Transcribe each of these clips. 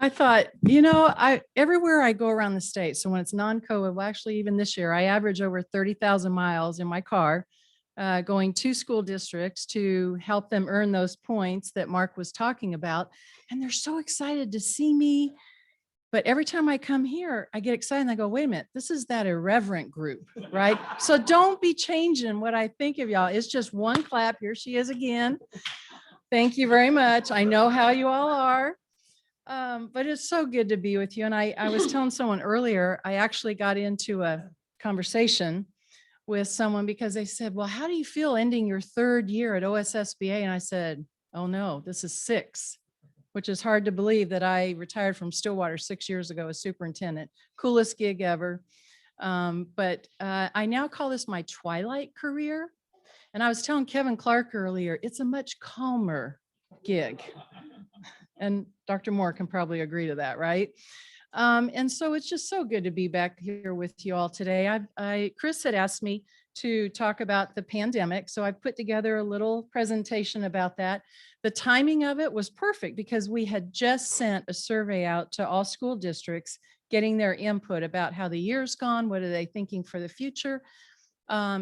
I thought, everywhere I go around the state, so when it's non-COVID, well, actually even this year, I average over 30,000 miles in my car, going to school districts to help them earn those points that Mark was talking about. And they're so excited to see me. But every time I come here, I get excited and I go, wait a minute, this is that irreverent group, right? So don't be changing what I think of y'all. It's just one clap. Here she is again. Thank you very much. I know how you all are. But it's so good to be with you. And I was telling someone earlier, I actually got into a conversation with someone because they said, well, how do you feel ending your third year at OSSBA? And I said, oh no, this is 6, which is hard to believe that I retired from Stillwater 6 years ago as superintendent. Coolest gig ever. But I now call this my twilight career. And I was telling Kevin Clark earlier, it's a much calmer gig. And Dr. Moore can probably agree to that, right? And so it's just so good to be back here with you all today. Chris had asked me to talk about the pandemic, so I put together a little presentation about that. The timing of it was perfect because we had just sent a survey out to all school districts, getting their input about how the year's gone, what are they thinking for the future.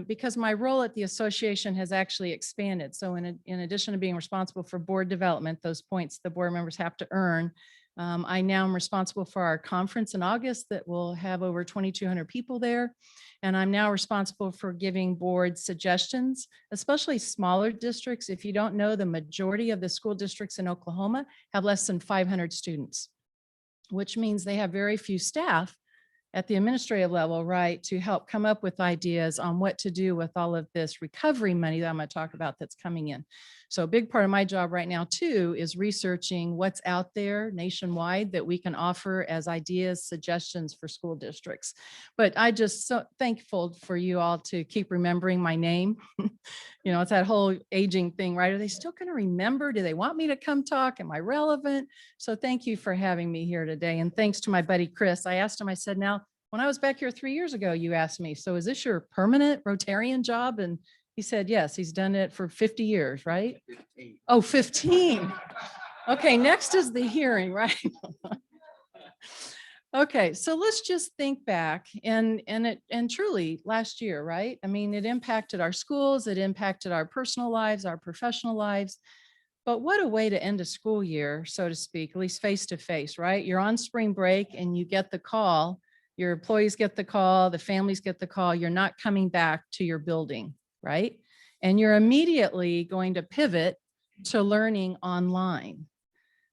Because my role at the association has actually expanded. So in addition to being responsible for board development, those points the board members have to earn, I now am responsible for our conference in August that will have over 2,200 people there. And I'm now responsible for giving board suggestions, especially smaller districts. If you don't know, the majority of the school districts in Oklahoma have less than 500 students, which means they have very few staff at the administrative level, right, to help come up with ideas on what to do with all of this recovery money that I'm going to talk about that's coming in. So a big part of my job right now too is researching what's out there nationwide that we can offer as ideas, suggestions for school districts. But I just so thankful for you all to keep remembering my name. It's that whole aging thing, right? Are they still going to remember? Do they want me to come talk? Am I relevant? So thank you for having me here today. And thanks to my buddy, Chris. I asked him, I said, now, when I was back here 3 years ago, you asked me, so is this your permanent Rotarian job? And he said, yes, he's done it for 50 years, right? 15. Oh, 15. Okay, next is the hearing, right? Okay, so let's just think back and truly last year, right? I mean, it impacted our schools, it impacted our personal lives, our professional lives. But what a way to end a school year, so to speak, at least face to face, right? You're on spring break and you get the call, your employees get the call, the families get the call, you're not coming back to your building, right? And you're immediately going to pivot to learning online.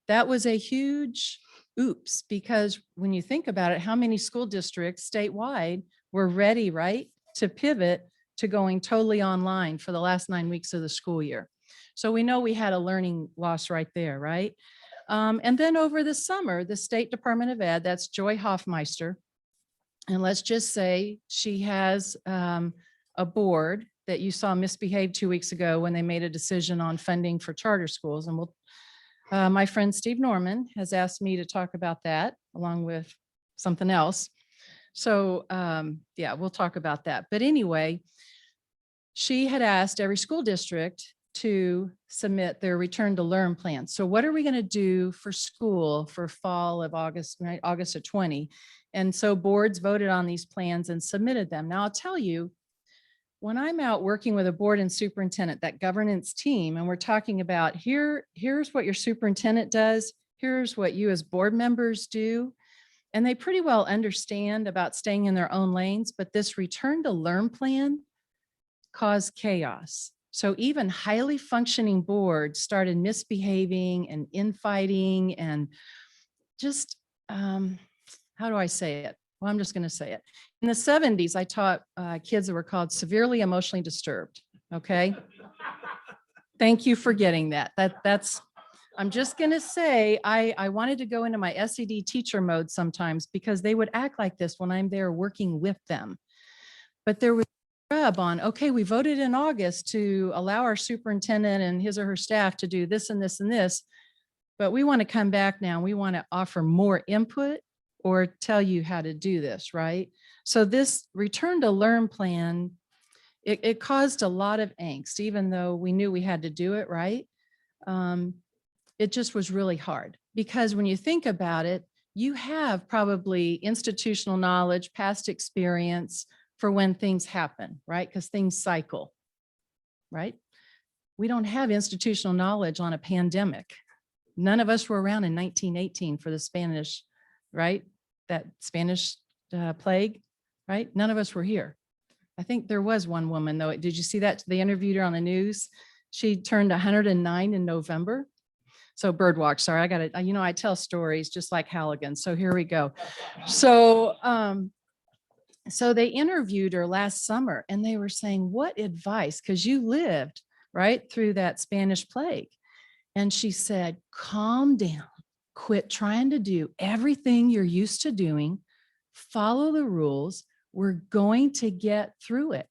That was a huge oops, because when you think about it, how many school districts statewide were ready, right, to pivot to going totally online for the last 9 weeks of the school year? So we know we had a learning loss right there, right? And then over the summer, the State Department of Ed, that's Joy Hoffmeister, and let's just say she has a board that you saw misbehave 2 weeks ago when they made a decision on funding for charter schools. And my friend Steve Norman has asked me to talk about that along with something else. So yeah, we'll talk about that. But anyway, she had asked every school district to submit their return to learn plan. So what are we going to do for school for fall of August, right? August of 20. And so boards voted on these plans and submitted them. Now I'll tell you, when I'm out working with a board and superintendent, that governance team, and we're talking about here's what your superintendent does, here's what you as board members do, and they pretty well understand about staying in their own lanes, but this return to learn plan caused chaos. So even highly functioning boards started misbehaving and infighting and just, how do I say it? Well, I'm just going to say it. In the 70s, I taught kids that were called severely emotionally disturbed. Okay. Thank you for getting that. I'm just going to say, I wanted to go into my SED teacher mode sometimes because they would act like this when I'm there working with them. But there was a rub on, okay, we voted in August to allow our superintendent and his or her staff to do this and this and this, but we want to come back now. We want to offer more input or tell you how to do this, right? So this return to learn plan, it caused a lot of angst, even though we knew we had to do it, right? it just was really hard, because when you think about it, you have probably institutional knowledge, past experience for when things happen, right? Because things cycle, right? We don't have institutional knowledge on a pandemic. None of us were around in 1918 for the Spanish, right? That Spanish plague, right? None of us were here. I think there was one woman though. Did you see that? They interviewed her on the news. She turned 109 in November. So Birdwalk, sorry, I got it. You know, I tell stories just like Halligan. So here we go. So, so they interviewed her last summer and they were saying, what advice? Because you lived right through that Spanish plague. And she said, calm down, quit trying to do everything you're used to doing, follow the rules. We're going to get through it.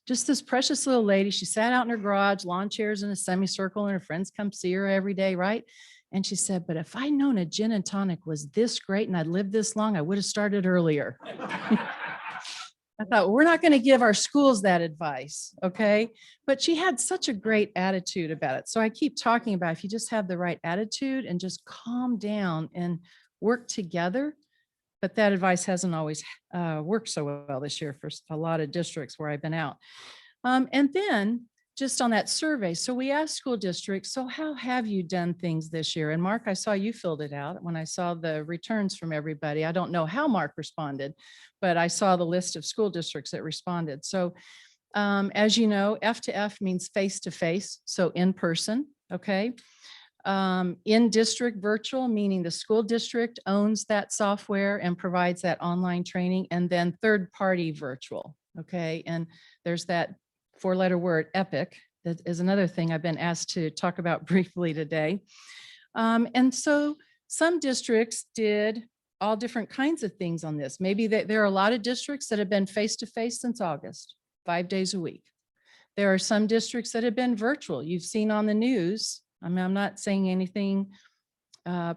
Just this precious little lady, she sat out in her garage, lawn chairs in a semicircle, and her friends come see her every day, right? And she said, but if I'd known a gin and tonic was this great and I'd lived this long, I would have started earlier. I thought, we're not going to give our schools that advice, okay? But she had such a great attitude about it. So I keep talking about, if you just have the right attitude and just calm down and work together. But that advice hasn't always worked so well this year for a lot of districts where I've been out. And then just on that survey, so we asked school districts, so how have you done things this year? And Mark, I saw you filled it out when I saw the returns from everybody. I don't know how Mark responded, but I saw the list of school districts that responded. So as you know, F to F means face to face, so in person, okay? In district virtual, meaning the school district owns that software and provides that online training, and then third party virtual. Okay. And there's that 4-letter word, EPIC. That is another thing I've been asked to talk about briefly today. And so some districts did all different kinds of things on this. Maybe there are a lot of districts that have been face-to-face since August, 5 days a week. There are some districts that have been virtual. You've seen on the news. I mean, I'm not saying anything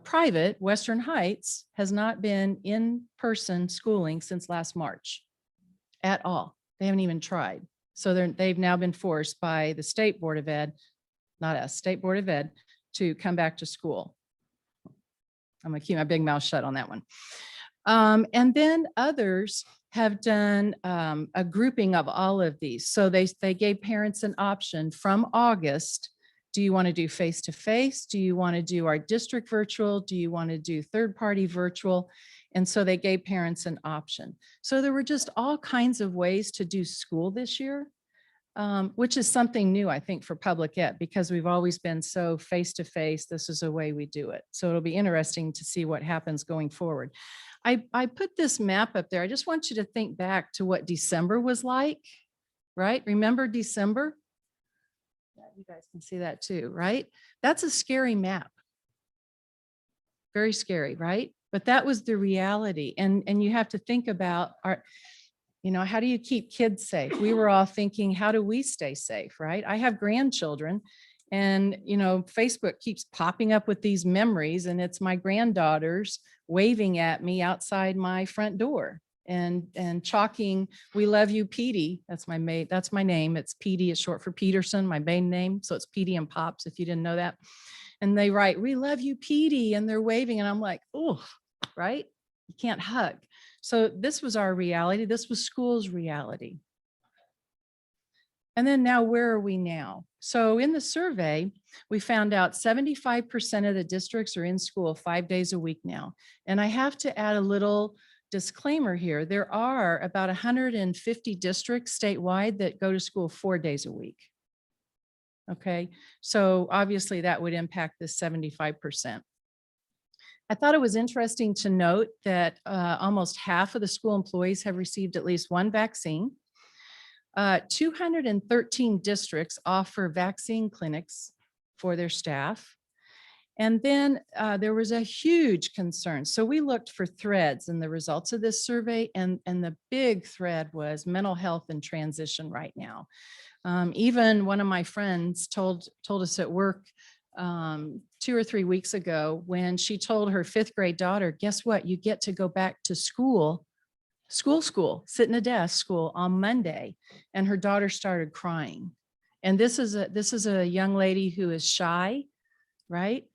private. Western Heights has not been in-person schooling since last March at all. They haven't even tried. So they've now been forced by the State Board of Ed, not us, State Board of Ed, to come back to school. I'm gonna keep my big mouth shut on that one. And then others have done a grouping of all of these. So they gave parents an option from August. Do you want to do face-to-face? Do you want to do our district virtual? Do you want to do third-party virtual? And so they gave parents an option. So there were just all kinds of ways to do school this year, which is something new, I think, for public ed, because we've always been so face-to-face. This is a way we do it. So it'll be interesting to see what happens going forward. I put this map up there. I just want you to think back to what December was like, right? Remember December? You guys can see that too, right? That's a scary map. Very scary, right? But that was the reality. And you have to think about how do you keep kids safe? We were all thinking, how do we stay safe, right? I have grandchildren and, Facebook keeps popping up with these memories, and it's my granddaughters waving at me outside my front door and chalking, "We love you, Petey." That's my name. It's Petey. It's short for Peterson, my maiden name. So it's Petey and Pops, if you didn't know that. And they write, "We love you, Petey." And they're waving. And I'm like, oh, right? You can't hug. So this was our reality. This was school's reality. And then now, where are we now? So in the survey, we found out 75% of the districts are in school 5 days a week now. And I have to add a little disclaimer here. There are about 150 districts statewide that go to school 4 days a week. Okay, so obviously that would impact the 75%. I thought it was interesting to note that almost half of the school employees have received at least one vaccine. 213 districts offer vaccine clinics for their staff. And then there was a huge concern. So we looked for threads in the results of this survey, and the big thread was mental health and transition right now. Even one of my friends told us at work 2 or 3 weeks ago, when she told her 5th grade daughter, guess what? You get to go back to school, sit in a desk school on Monday. And her daughter started crying. And this is a young lady who is shy, right?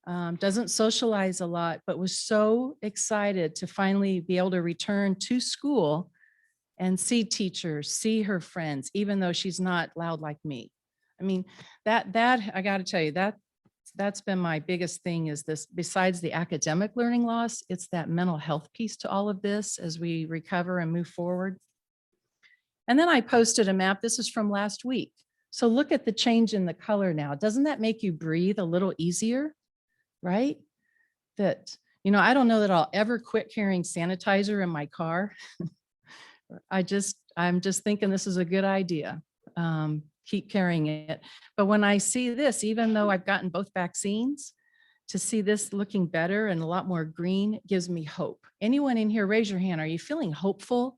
doesn't socialize a lot, but was so excited to finally be able to return to school and see teachers, see her friends, even though she's not loud like me. I mean, that I got to tell you, that's been my biggest thing is this, besides the academic learning loss, it's that mental health piece to all of this as we recover and move forward. And then I posted a map. This is from last week. So look at the change in the color now. Doesn't that make you breathe a little easier, right? That, you know, I don't know that I'll ever quit carrying sanitizer in my car. I'm just thinking this is a good idea. Keep carrying it. But when I see this, even though I've gotten both vaccines, to see this looking better and a lot more green gives me hope. Anyone in here, raise your hand. Are you feeling hopeful,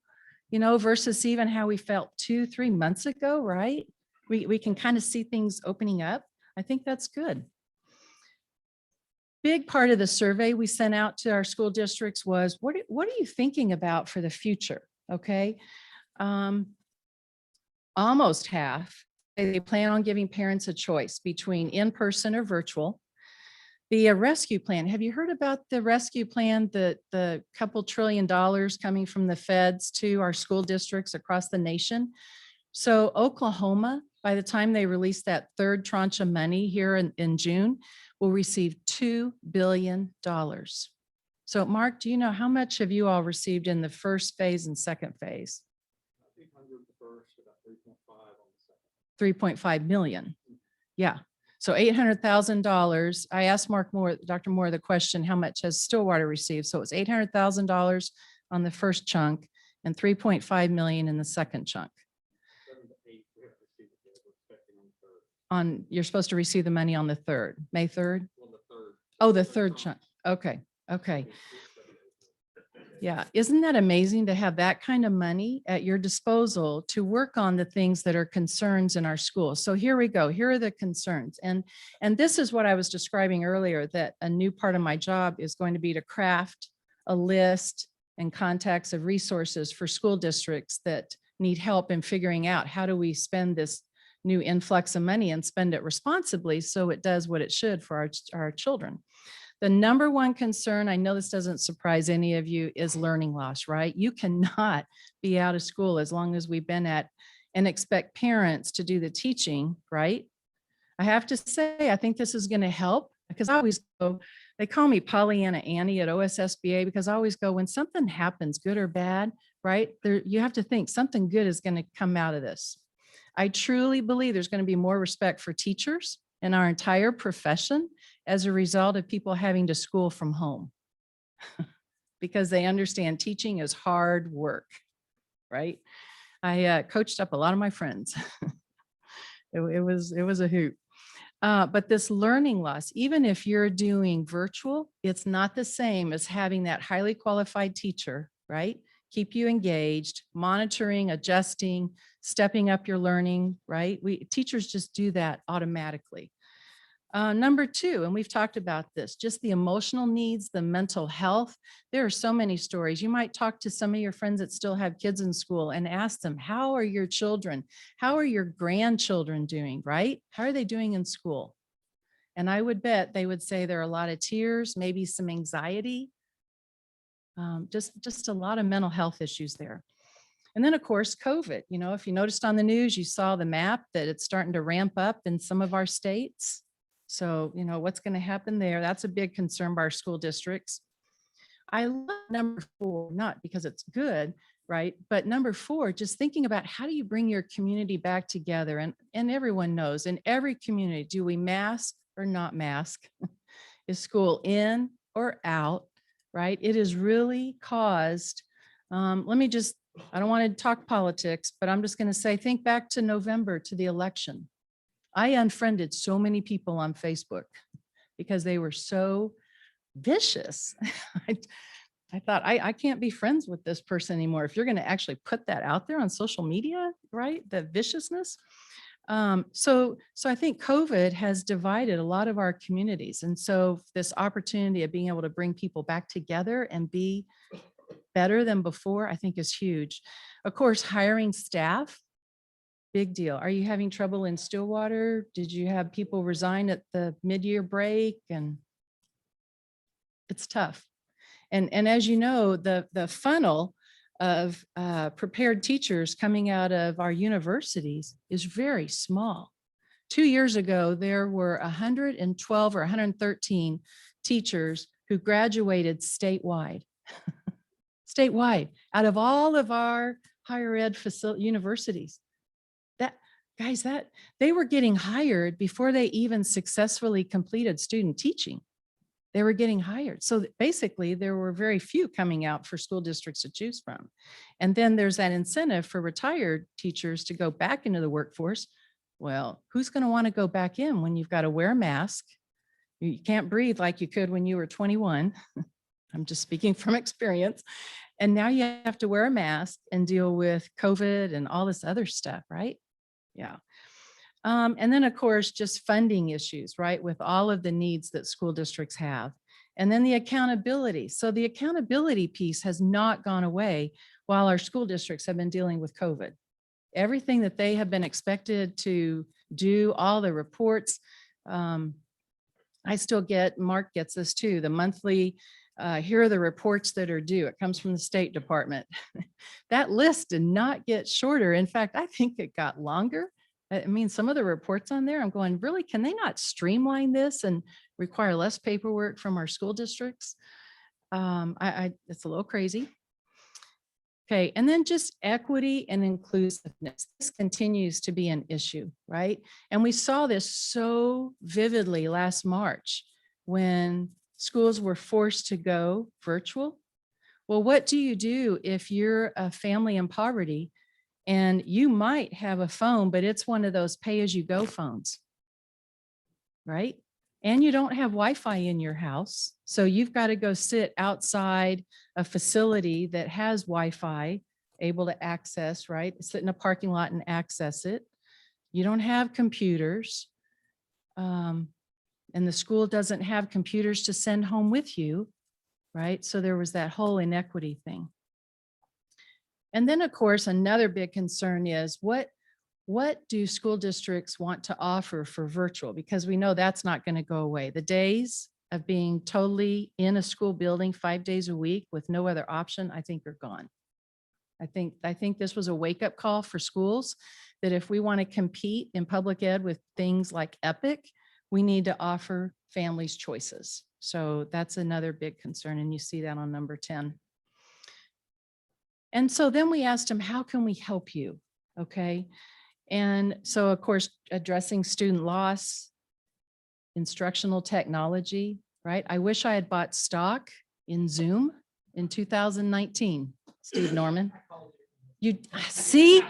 you know, versus even how we felt 2-3 months ago, right? We can kind of see things opening up. I think that's good. Big part of the survey we sent out to our school districts was, what are you thinking about for the future? Okay. Almost half, they plan on giving parents a choice between in-person or virtual. The rescue plan, have you heard about the rescue plan, the couple $1 trillion coming from the feds to our school districts across the nation? So Oklahoma, by the time they release that third tranche of money here in June, will receive $2 billion. So Mark, do you know how much have you all received in the first phase and second phase? 3.5 million. Yeah. So $800,000. I asked Dr. Moore the question, how much has Stillwater received? So it's $800,000 on the first chunk and 3.5 million in the second chunk. You're supposed to receive the money on the 3rd, May 3rd? Oh, the third chunk. Okay. Okay. Yeah. Isn't that amazing to have that kind of money at your disposal to work on the things that are concerns in our schools? So here we go. Here are the concerns. And this is what I was describing earlier, that a new part of my job is going to be to craft a list and contacts of resources for school districts that need help in figuring out how do we spend this new influx of money and spend it responsibly so it does what it should for our children. The number one concern, I know this doesn't surprise any of you, is learning loss, right? You cannot be out of school as long as we've been at and expect parents to do the teaching, right? I have to say, I think this is going to help because I always go, they call me Pollyanna Annie at OSSBA because I always go, when something happens, good or bad, right? You have to think something good is going to come out of this. I truly believe there's going to be more respect for teachers and our entire profession as a result of people having to school from home because they understand teaching is hard work, right? I coached up a lot of my friends. It was a hoot. But this learning loss, even if you're doing virtual, it's not the same as having that highly qualified teacher, right? Keep you engaged, monitoring, adjusting, stepping up your learning, right? Teachers just do that automatically. Number 2, and we've talked about this, just the emotional needs, the mental health. There are so many stories. You might talk to some of your friends that still have kids in school and ask them, how are your children? How are your grandchildren doing, right? How are they doing in school? And I would bet they would say there are a lot of tears, maybe some anxiety, just a lot of mental health issues there. And then of course, COVID, you know, if you noticed on the news, you saw the map that it's starting to ramp up in some of our states. So, you know, what's going to happen there? That's a big concern by our school districts. I love number 4, not because it's good, right? But number 4, just thinking about how do you bring your community back together? And everyone knows in every community, do we mask or not mask? Is school in or out, right? It has really caused, I don't want to talk politics, but I'm just going to say, think back to November, to the election. I unfriended so many people on Facebook because they were so vicious. I thought, I can't be friends with this person anymore. If you're going to actually put that out there on social media, right? The viciousness. So I think COVID has divided a lot of our communities. And so this opportunity of being able to bring people back together and be better than before, I think is huge. Of course, hiring staff, big deal. Are you having trouble in Stillwater? Did you have people resign at the mid-year break? And It's tough. And as you know, the funnel of prepared teachers coming out of our universities is very small. 2 years ago, there were 112 or 113 teachers who graduated statewide. Statewide, out of all of our higher ed universities. That, guys, that they were getting hired before they even successfully completed student teaching. They were getting hired. So basically, there were very few coming out for school districts to choose from. And then there's that incentive for retired teachers to go back into the workforce. Well, who's going to want to go back in when you've got to wear a mask? You can't breathe like you could when you were 21. I'm just speaking from experience. And now you have to wear a mask and deal with COVID and all this other stuff, right? Yeah. And then, of course, just funding issues, right, with all of the needs that school districts have. And then the accountability. So the accountability piece has not gone away while our school districts have been dealing with COVID. Everything that they have been expected to do, all the reports, I still get, Mark gets this too, the monthly, here are the reports that are due. It comes from the State Department. That list did not get shorter. In fact, I think it got longer. I mean, some of the reports on there, I'm going, really, can they not streamline this and require less paperwork from our school districts? It's a little crazy. Okay, and then just equity and inclusiveness. This continues to be an issue, right? And we saw this so vividly last March when schools were forced to go virtual. Well, what do you do if you're a family in poverty and you might have a phone, but it's one of those pay-as-you-go phones, right? And you don't have Wi-Fi in your house. So you've got to go sit outside a facility that has Wi-Fi able to access, right? Sit in a parking lot and access it. You don't have computers. And the school doesn't have computers to send home with you, right? So there was that whole inequity thing. And then, of course, another big concern is what do school districts want to offer for virtual? Because we know that's not going to go away. The days of being totally in a school building 5 days a week with no other option, I think are gone. I think this was a wake-up call for schools that if we want to compete in public ed with things like Epic, we need to offer families choices. So that's another big concern, and you see that on number 10. And so then we asked them, how can we help you? Okay. And so, of course, addressing student loss, instructional technology, right? I wish I had bought stock in Zoom in 2019, Steve Norman. You see,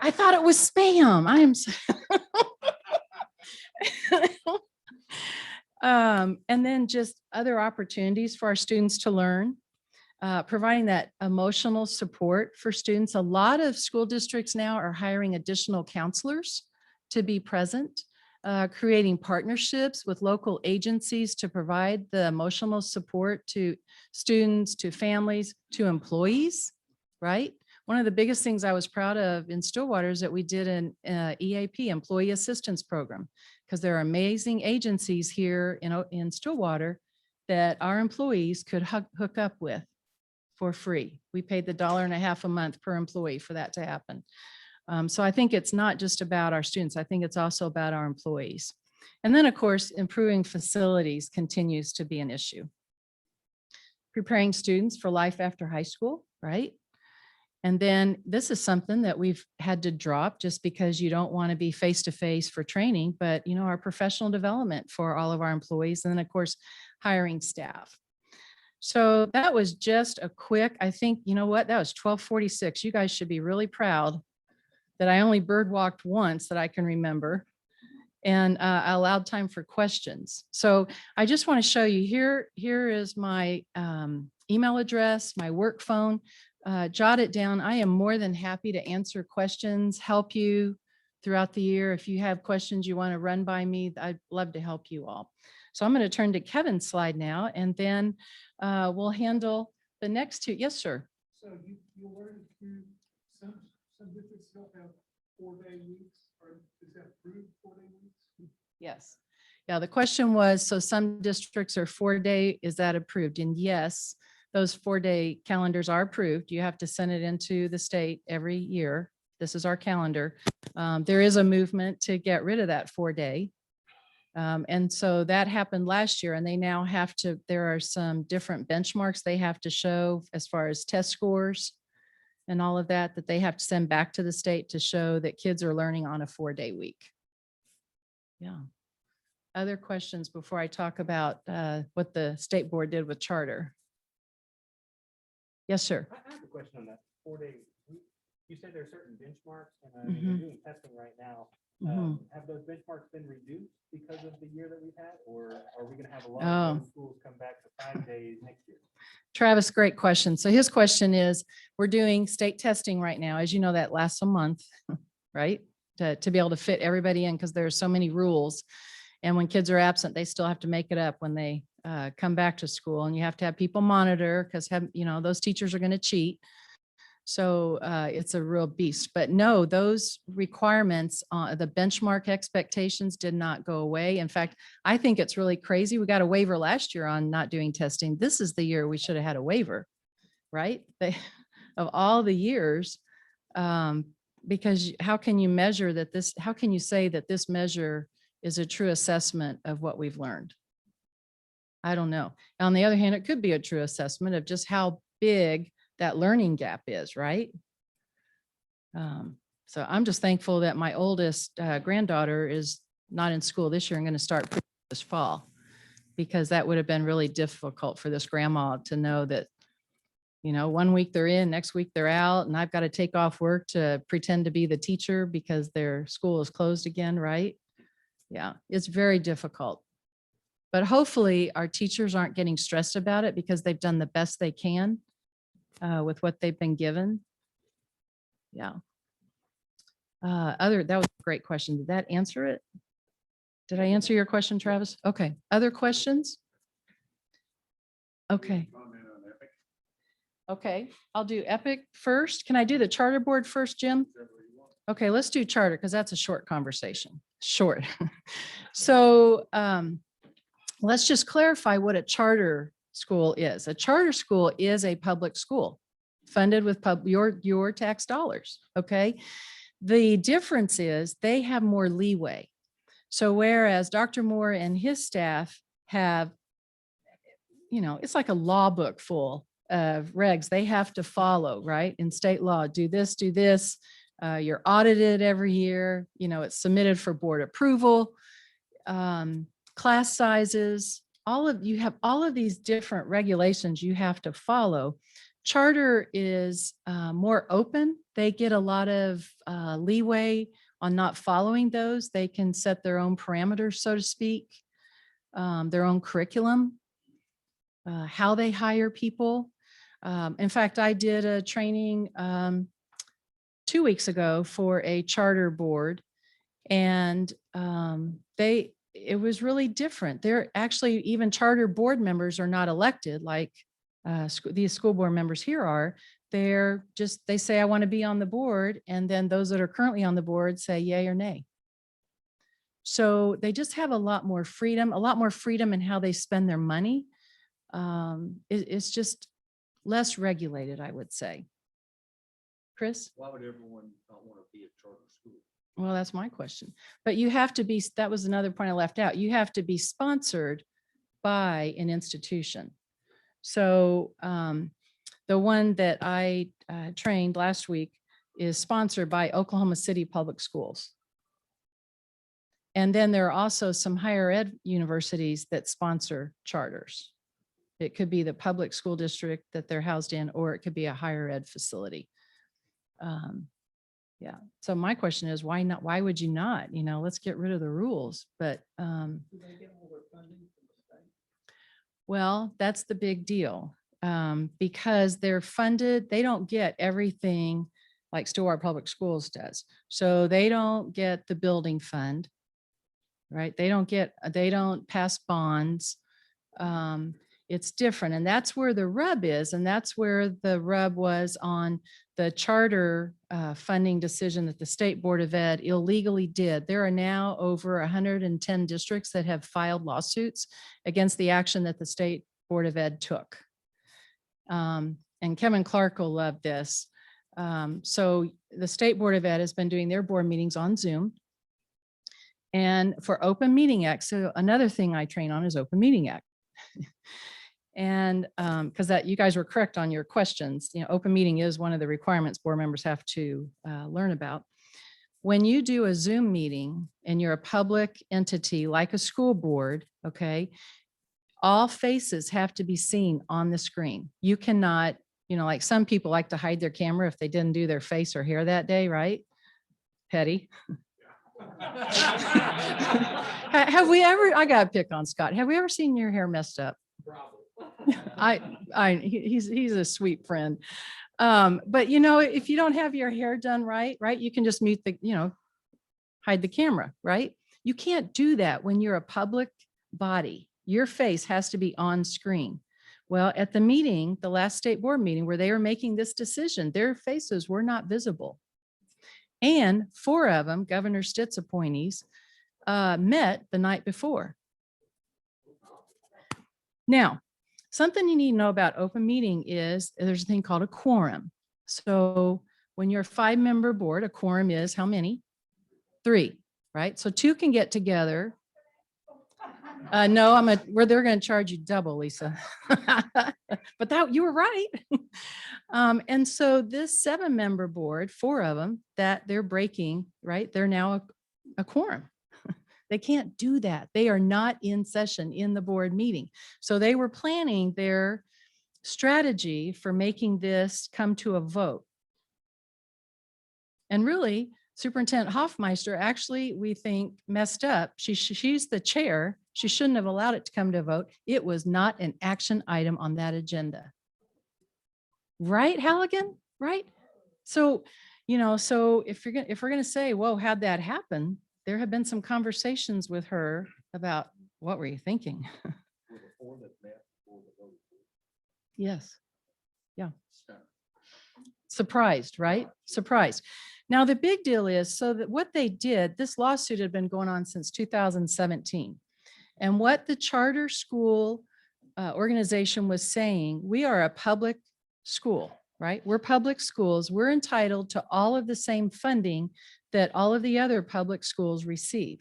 I thought it was spam. I am so and then just other opportunities for our students to learn. Providing that emotional support for students. A lot of school districts now are hiring additional counselors to be present, creating partnerships with local agencies to provide the emotional support to students, to families, to employees, right? One of the biggest things I was proud of in Stillwater is that we did an EAP, Employee Assistance Program, because there are amazing agencies here in Stillwater that our employees could hook up with for free. We paid the $1.50 a month per employee for that to happen. So I think it's not just about our students. I think it's also about our employees. And then, of course, improving facilities continues to be an issue. Preparing students for life after high school, right? And then this is something that we've had to drop just because you don't want to be face-to-face for training, but our professional development for all of our employees. And then, of course, hiring staff. So that was just a quick, I think, you know what, that was 12:46. You guys should be really proud that I only bird walked once that I can remember. And I allowed time for questions. So I just want to show you here is my email address, my work phone. Jot it down. I am more than happy to answer questions, help you throughout the year. If you have questions you want to run by me, I'd love to help you all. So I'm going to turn to Kevin's slide now, and then we'll handle the next two. Yes, sir. So you learned through some districts don't have 4-day weeks, or is that approved 4-day weeks? Yes. Yeah, the question was, so some districts are 4-day, is that approved? And yes, those 4-day calendars are approved. You have to send it into the state every year. This is our calendar. There is a movement to get rid of that 4-day. And so that happened last year, and they now have to, there are some different benchmarks they have to show as far as test scores and all of that, that they have to send back to the state to show that kids are learning on a 4-day week. Yeah. Other questions before I talk about what the state board did with charter? Yes, sir. I have a question on that 4-day week. You said there are certain benchmarks, and I Mhm. mean, we're doing testing right now. Mhm. Have those benchmarks been reduced because of the year that we've had, or are we gonna have a lot Oh. of those schools come back to 5 days next year? Travis, great question. So his question is, we're doing state testing right now. As you know, that lasts a month, right? To be able to fit everybody in, because there are so many rules. And when kids are absent, they still have to make it up when they come back to school, and you have to have people monitor, because those teachers are going to cheat. So it's a real beast. But no, those requirements, the benchmark expectations did not go away. In fact, I think it's really crazy. We got a waiver last year on not doing testing. This is the year we should have had a waiver, right? Of all the years, because how can you measure that this, how can you say that this measure is a true assessment of what we've learned? I don't know. On the other hand, it could be a true assessment of just how big that learning gap is, right? So I'm just thankful that my oldest granddaughter is not in school this year and going to start this fall, because that would have been really difficult for this grandma to know that, 1 week they're in, next week they're out, and I've got to take off work to pretend to be the teacher because their school is closed again, right? Yeah, it's very difficult. But hopefully our teachers aren't getting stressed about it, because they've done the best they can with what they've been given. Yeah. That was a great question. Did that answer it? Did I answer your question, Travis? Okay. Other questions? Okay. Okay, I'll do Epic first. Can I do the charter board first, Jim? Okay, let's do charter, because that's a short conversation. Short. So let's just clarify what a charter school is. A charter school is a public school funded with your tax dollars. Okay. The difference is they have more leeway. So whereas Dr. Moore and his staff have, it's like a law book full of regs they have to follow, right? In state law, do this, do this. You're audited every year. It's submitted for board approval. Class sizes, you have all of these different regulations you have to follow. Charter is more open. They get a lot of leeway on not following those. They can set their own parameters, so to speak, their own curriculum, how they hire people. In fact, I did a training 2 weeks ago for a charter board, and it was really different. They're actually, even charter board members are not elected like these school board members here are. They say, I want to be on the board. And then those that are currently on the board say yay or nay. So they just have a lot more freedom in how they spend their money. It's just less regulated, I would say. Chris? Why would everyone not want to be a charter school? Well, that's my question. But you have to be, that was another point I left out. You have to be sponsored by an institution. So the one that I trained last week is sponsored by Oklahoma City Public Schools. And then there are also some higher ed universities that sponsor charters. It could be the public school district that they're housed in, or it could be a higher ed facility. Yeah. So my question is, why not? Why would you not? Let's get rid of the rules. But Do they get all their funding from the state? well, that's the big deal, because they're funded. They don't get everything like Stillwater Public Schools does. So they don't get the building fund, right? They don't pass bonds. It's different. And that's where the rub is. And that's where the rub was on the charter funding decision that the State Board of Ed illegally did. There are now over 110 districts that have filed lawsuits against the action that the State Board of Ed took. And Kevin Clark will love this. So the State Board of Ed has been doing their board meetings on Zoom. And for Open Meeting Act, so another thing I train on is Open Meeting Act. And because that you guys were correct on your questions, you know, open meeting is one of the requirements board members have to learn about. When you do a Zoom meeting and you're a public entity like a school board, okay, all faces have to be seen on the screen. You cannot, you know, like some people like to hide their camera if they didn't do their face or hair that day, right? Petty. Have we ever, I gotta pick on Scott. Have we ever seen your hair messed up? He's a sweet friend. But you know, if you don't have your hair done right, you can just mute the, you know, hide the camera, right? You can't do that when you're a public body. Your face has to be on screen. Well, at the meeting, the last state board meeting where they were making this decision, their faces were not visible. And 4 of them, Governor Stitt's appointees, met the night before. Now, something you need to know about open meeting is there's a thing called a quorum. So when you're a 5-member board, a quorum is how many? 3, right? So 2 can get together. No, they're going to charge you double, Lisa. But that you were right. And so this 7-member board, 4 of them that they're breaking, right? They're now a quorum. They can't do that. They are not in session in the board meeting. So they were planning their strategy for making this come to a vote. And really, Superintendent Hoffmeister actually, we think, messed up. She's the chair. She shouldn't have allowed it to come to a vote. It was not an action item on that agenda. Right, Halligan? Right? So, you know, so if we're going to say, whoa, how'd that happen? There have been some conversations with her about what were you thinking? Yes. Yeah. Surprised, right? Surprised. Now, the big deal is so that what they did, this lawsuit had been going on since 2017. And what the charter school organization was saying, we are a public school, right? We're public schools. We're entitled to all of the same funding that all of the other public schools receive.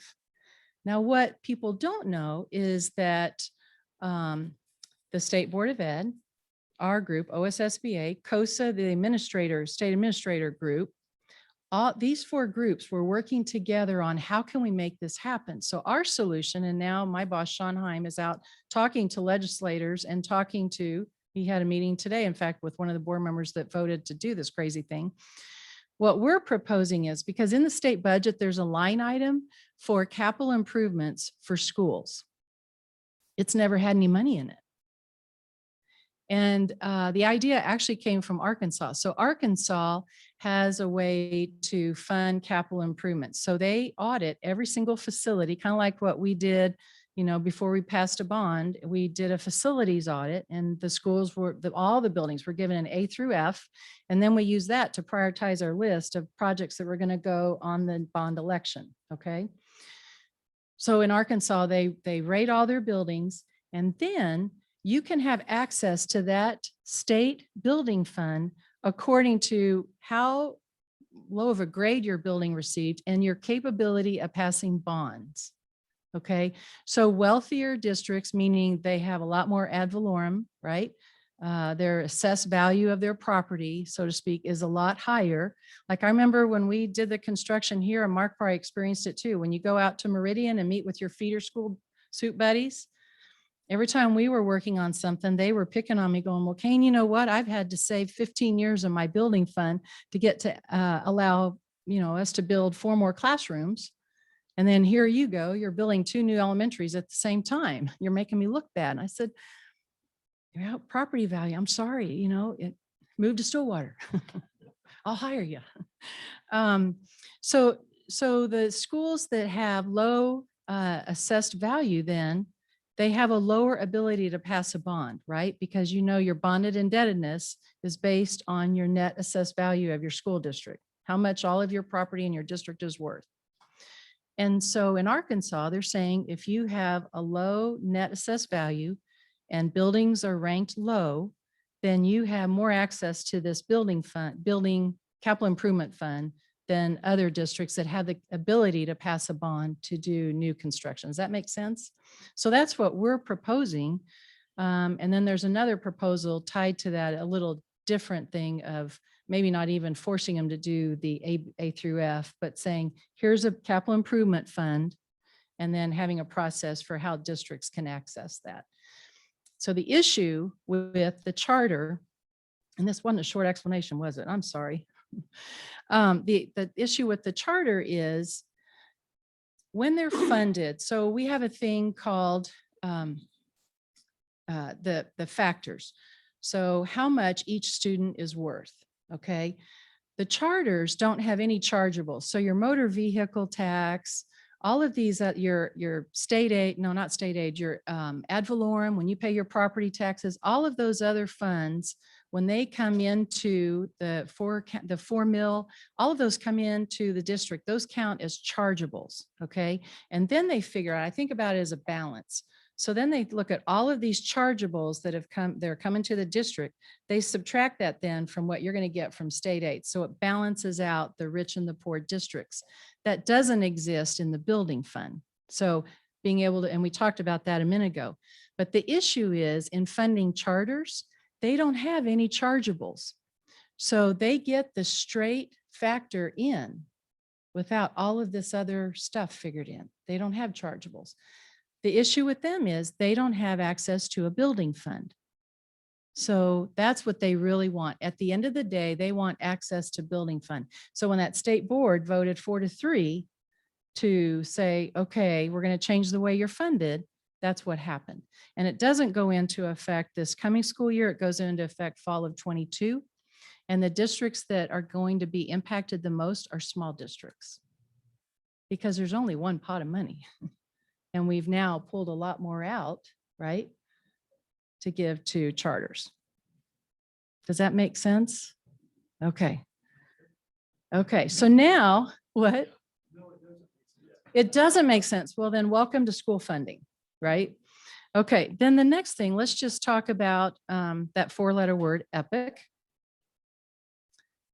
Now, what people don't know is that the State Board of Ed, our group, OSSBA, COSA, the state administrator group, all these 4 groups were working together on how can we make this happen. So our solution, and now my boss, Sean Heim, is out talking to legislators and talking to, he had a meeting today, in fact, with one of the board members that voted to do this crazy thing. What we're proposing is, because in the state budget, there's a line item for capital improvements for schools. It's never had any money in it. And the idea actually came from Arkansas. So Arkansas has a way to fund capital improvements. So they audit every single facility, kind of like what we did, you know, before we passed a bond. We did a facilities audit, and the schools were, all the buildings were given an A through F. And then we use that to prioritize our list of projects that were going to go on the bond election. Okay. So in Arkansas, they rate all their buildings, and then you can have access to that state building fund according to how low of a grade your building received and your capability of passing bonds. Okay, so wealthier districts, meaning they have a lot more ad valorem, right? Their assessed value of their property, so to speak, is a lot higher. Like I remember when we did the construction here, and Mark probably experienced it too. When you go out to Meridian and meet with your feeder school suit buddies, every time we were working on something, they were picking on me going, well, Caine, you know what? I've had to save 15 years of my building fund to get to allow, you know, us to build 4 more classrooms. And then here you go, you're building 2 new elementaries at the same time. You're making me look bad. And I said, well, property value, I'm sorry, you know, it moved to Stillwater. I'll hire you. So the schools that have low assessed value then they have a lower ability to pass a bond, right? Because you know your bonded indebtedness is based on your net assessed value of your school district, how much all of your property in your district is worth. And so in Arkansas, they're saying if you have a low net assessed value and buildings are ranked low, then you have more access to this building fund, building capital improvement fund than other districts that have the ability to pass a bond to do new construction. Does that make sense? So that's what we're proposing. And then there's another proposal tied to that, a little different thing of maybe not even forcing them to do the A through F, but saying, here's a capital improvement fund, and then having a process for how districts can access that. So the issue with the charter, and this wasn't a short explanation, was it? I'm sorry. The issue with the charter is when they're funded. So we have a thing called the factors. So how much each student is worth, okay? The charters don't have any chargeables. So your motor vehicle tax, all of these, your state aid, no, not state aid, your ad valorem, when you pay your property taxes, all of those other funds, when they come into the 4 mil, all of those come into the district, those count as chargeables, okay? And then they figure out, I think about it as a balance. So then they look at all of these chargeables that have come, they're coming to the district. They subtract that then from what you're going to get from state aid. So it balances out the rich and the poor districts. That doesn't exist in the building fund. So being able to, and we talked about that a minute ago, but the issue is in funding charters, they don't have any chargeables. So they get the straight factor in without all of this other stuff figured in. They don't have chargeables. The issue with them is they don't have access to a building fund. So that's what they really want. At the end of the day, they want access to building fund. So when that state board voted 4-3 to say, okay, we're going to change the way you're funded, that's what happened. And it doesn't go into effect this coming school year. It goes into effect fall of 22. And the districts that are going to be impacted the most are small districts because there's only one pot of money. And we've now pulled a lot more out, right, to give to charters. Does that make sense? Okay. Okay, so now what? It doesn't make sense. Well, then welcome to school funding, right? Okay, then the next thing, let's just talk about that 4-letter word, EPIC.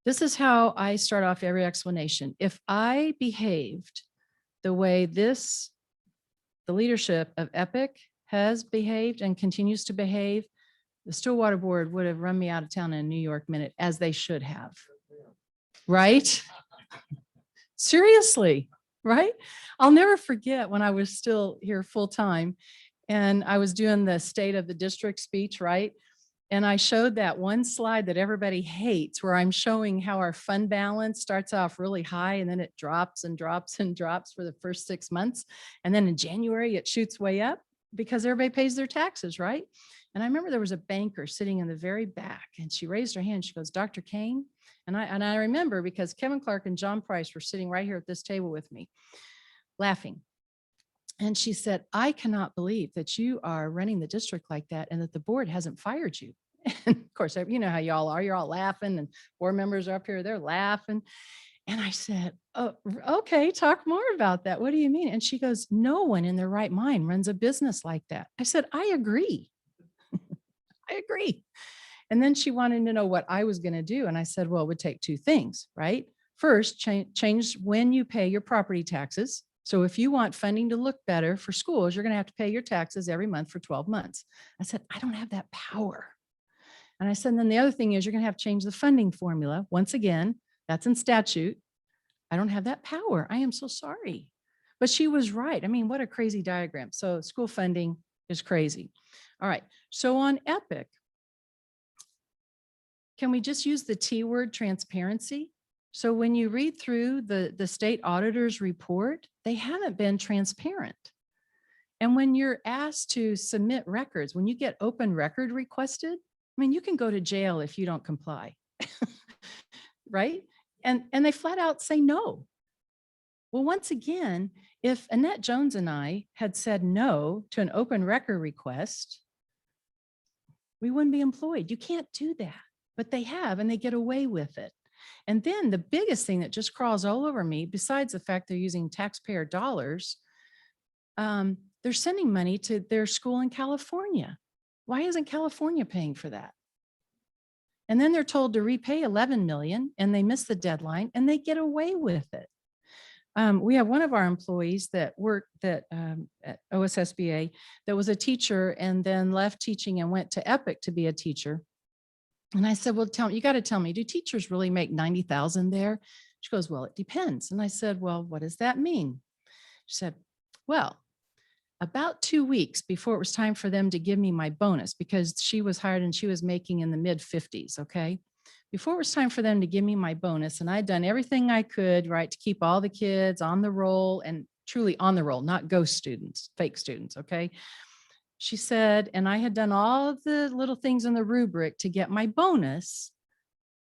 This is how I start off every explanation. If I behaved the way the leadership of EPIC has behaved and continues to behave, the Stillwater Board would have run me out of town in a New York minute, as they should have. Right? Seriously, right? I'll never forget when I was still here full time and I was doing the state of the district speech, right? And I showed that one slide that everybody hates where I'm showing how our fund balance starts off really high and then it drops and drops and drops for the first 6 months. And then in January, it shoots way up because everybody pays their taxes, right? And I remember there was a banker sitting in the very back and she raised her hand. She goes, Dr. Caine. And I remember because Kevin Clark and John Price were sitting right here at this table with me laughing. And she said, I cannot believe that you are running the district like that and that the board hasn't fired you. And of course, you know how y'all are, you're all laughing and board members are up here, they're laughing. And I said, oh, okay, talk more about that. What do you mean? And she goes, no one in their right mind runs a business like that. I said, I agree. I agree. And then she wanted to know what I was going to do. And I said, well, it would take 2 things, right? First, change when you pay your property taxes. So if you want funding to look better for schools, you're going to have to pay your taxes every month for 12 months. I said, I don't have that power. And I said, and then the other thing is you're going to have to change the funding formula. Once again, that's in statute. I don't have that power. I am so sorry. But she was right. I mean, what a crazy diagram. So school funding is crazy. All right. So on EPIC, can we just use the T word, transparency? So when you read through the state auditor's report, they haven't been transparent. And when you're asked to submit records, when you get open record requested, I mean, you can go to jail if you don't comply, right? And they flat out say no. Well, once again, If Annette Jones and I had said no to an open record request, we wouldn't be employed. You can't do that, but they have, and they get away with it. And then the biggest thing that just crawls all over me, besides the fact they're using taxpayer dollars, they're sending money to their school in California. Why isn't California paying for that? And then they're told to repay 11 million and they miss the deadline and they get away with it. We have one of our employees that worked at OSSBA that was a teacher and then left teaching and went to Epic to be a teacher. And I said, well, you got to tell me, do teachers really make 90,000 there? She goes, well, it depends. And I said, well, what does that mean? She said, well, about 2 weeks before it was time for them to give me my bonus, because she was hired and she was making in the mid 50s. Okay. Before it was time for them to give me my bonus, and I'd done everything I could, right, to keep all the kids on the roll, and truly on the roll, not ghost students, fake students. Okay. She said, and I had done all of the little things in the rubric to get my bonus.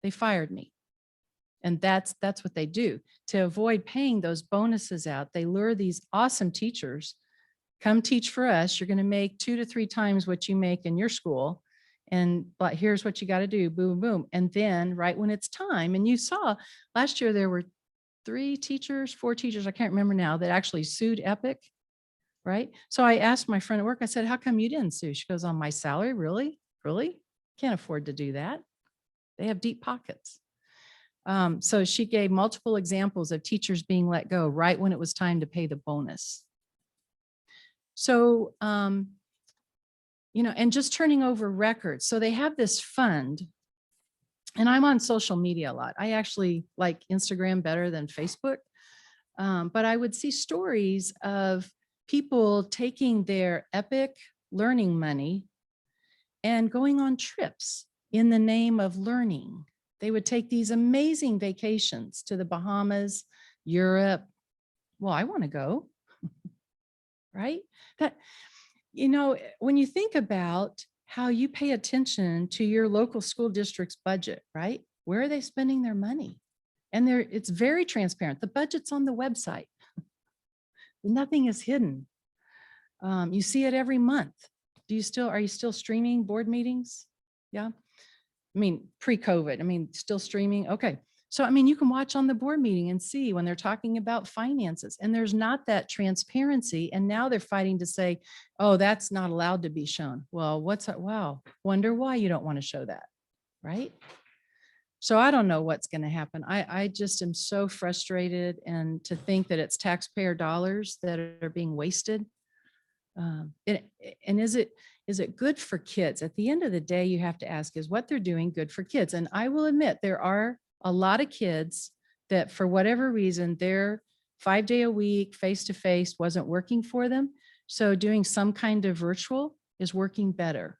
They fired me. And that's what they do to avoid paying those bonuses out. They lure these awesome teachers, come teach for us. You're going to make 2 to 3 times what you make in your school. But here's what you got to do, boom, boom. And then right when it's time, and you saw last year, there were 4 teachers, I can't remember now, that actually sued Epic, right? So I asked my friend at work, I said, how come you didn't sue? She goes, on my salary? Really? Really? Can't afford to do that. They have deep pockets. So she gave multiple examples of teachers being let go right when it was time to pay the bonus. So, and just turning over records. So they have this fund, and I'm on social media a lot. I actually like Instagram better than Facebook. But I would see stories of people taking their Epic learning money and going on trips in the name of learning. They would take these amazing vacations to the Bahamas, Europe. Well, I want to go, right? When you think about how you pay attention to your local school district's budget, right? Where are they spending their money? And it's very transparent. The budget's on the website. Nothing is hidden. You see it every month. Are you still streaming board meetings? Yeah. I mean, pre-COVID, still streaming. Okay. So, you can watch on the board meeting and see when they're talking about finances, and there's not that transparency. And now they're fighting to say, oh, that's not allowed to be shown. Well, what's that? Wow. Wonder why you don't want to show that. Right. So I don't know what's going to happen. I just am so frustrated, and to think that it's taxpayer dollars that are being wasted. And is it good for kids? At the end of the day, you have to ask, is what they're doing good for kids? And I will admit, there are a lot of kids that for whatever reason, their 5-day-a-week face-to-face wasn't working for them. So doing some kind of virtual is working better.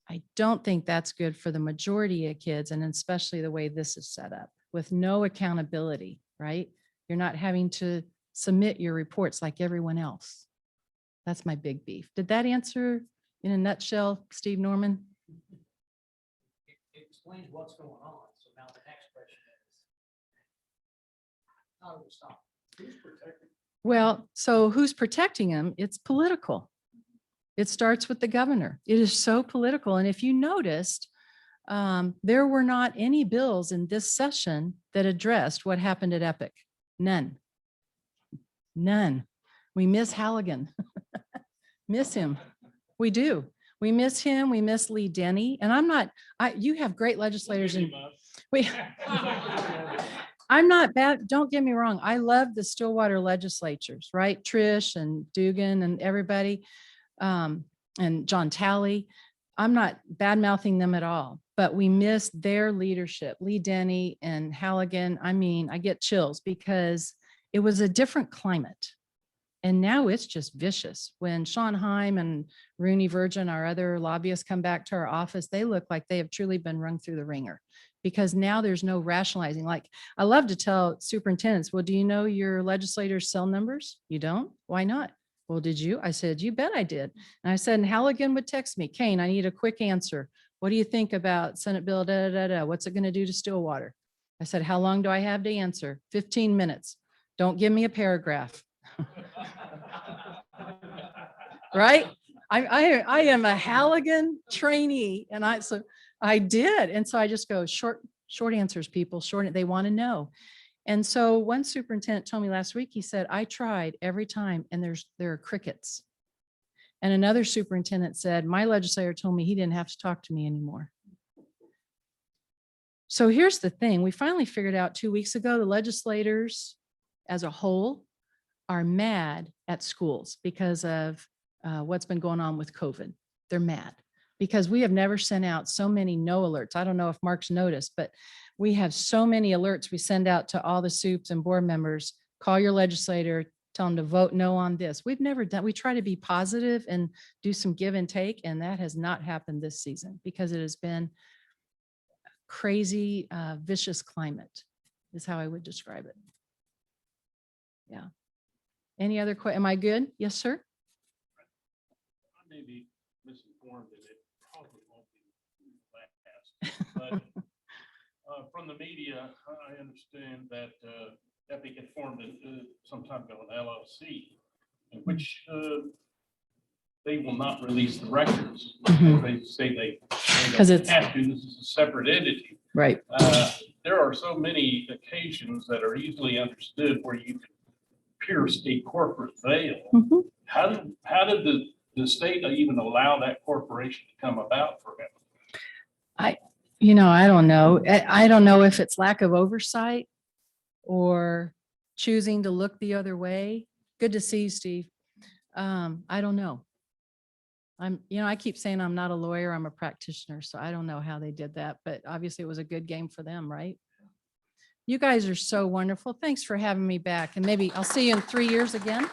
I don't think that's good for the majority of kids, and especially the way this is set up with no accountability, right? You're not having to submit your reports like everyone else. That's my big beef. Did that answer in a nutshell, Steve Norman? It explains what's going on. So now the next question is, how do we stop? Who's protecting? Well, so who's protecting them? It's political. It starts with the governor. It is so political. And if you noticed, there were not any bills in this session that addressed what happened at Epic. None. We miss Halligan. Miss him. We do. We miss him. We miss Lee Denny. And you have great legislators. I'm not bad. Don't get me wrong. I love the Stillwater legislatures, right? Trish and Dugan and everybody, and John Talley. I'm not bad mouthing them at all, but we miss their leadership. Lee Denny and Halligan. I get chills because it was a different climate. And now it's just vicious. When Sean Heim and Rooney Virgin, our other lobbyists, come back to our office, they look like they have truly been rung through the ringer, because now there's no rationalizing. Like, I love to tell superintendents, well, do you know your legislators' cell numbers? You don't? Why not? Well, did you? I said, you bet I did. And I said, and Halligan would text me, Caine, I need a quick answer. What do you think about Senate Bill, da, da, da, da? What's it going to do to Stillwater? I said, how long do I have to answer? 15 minutes. Don't give me a paragraph. Right? I am a Halligan trainee, and I did. And so I just go short answers, people, they want to know. And so one superintendent told me last week, he said, I tried every time and there are crickets. And another superintendent said, my legislator told me he didn't have to talk to me anymore. So here's the thing. We finally figured out 2 weeks ago, the legislators as a whole are mad at schools because of what's been going on with COVID. They're mad because we have never sent out so many no alerts. I don't know if Mark's noticed, but we have so many alerts we send out to all the soups and board members. Call your legislator, tell them to vote no on this. We've never done, we try to be positive and do some give and take, and that has not happened this season because it has been crazy, vicious climate is how I would describe it. Yeah. Any other questions? Am I good? Yes, sir. I may be misinformed and it probably won't be last, but from the media, I understand that Epic had formed some type of an LLC in which they will not release the records. They say they don't have to. This is a separate entity. Right. There are so many occasions that are easily understood where you can pierce a corporate veil. Mm-hmm. How did the state even allow that corporation to come about for him? I don't know. I don't know if it's lack of oversight or choosing to look the other way. Good to see you, Steve. I don't know. I keep saying I'm not a lawyer, I'm a practitioner, so I don't know how they did that, but obviously it was a good game for them, right? You guys are so wonderful. Thanks for having me back, and maybe I'll see you in 3 years again.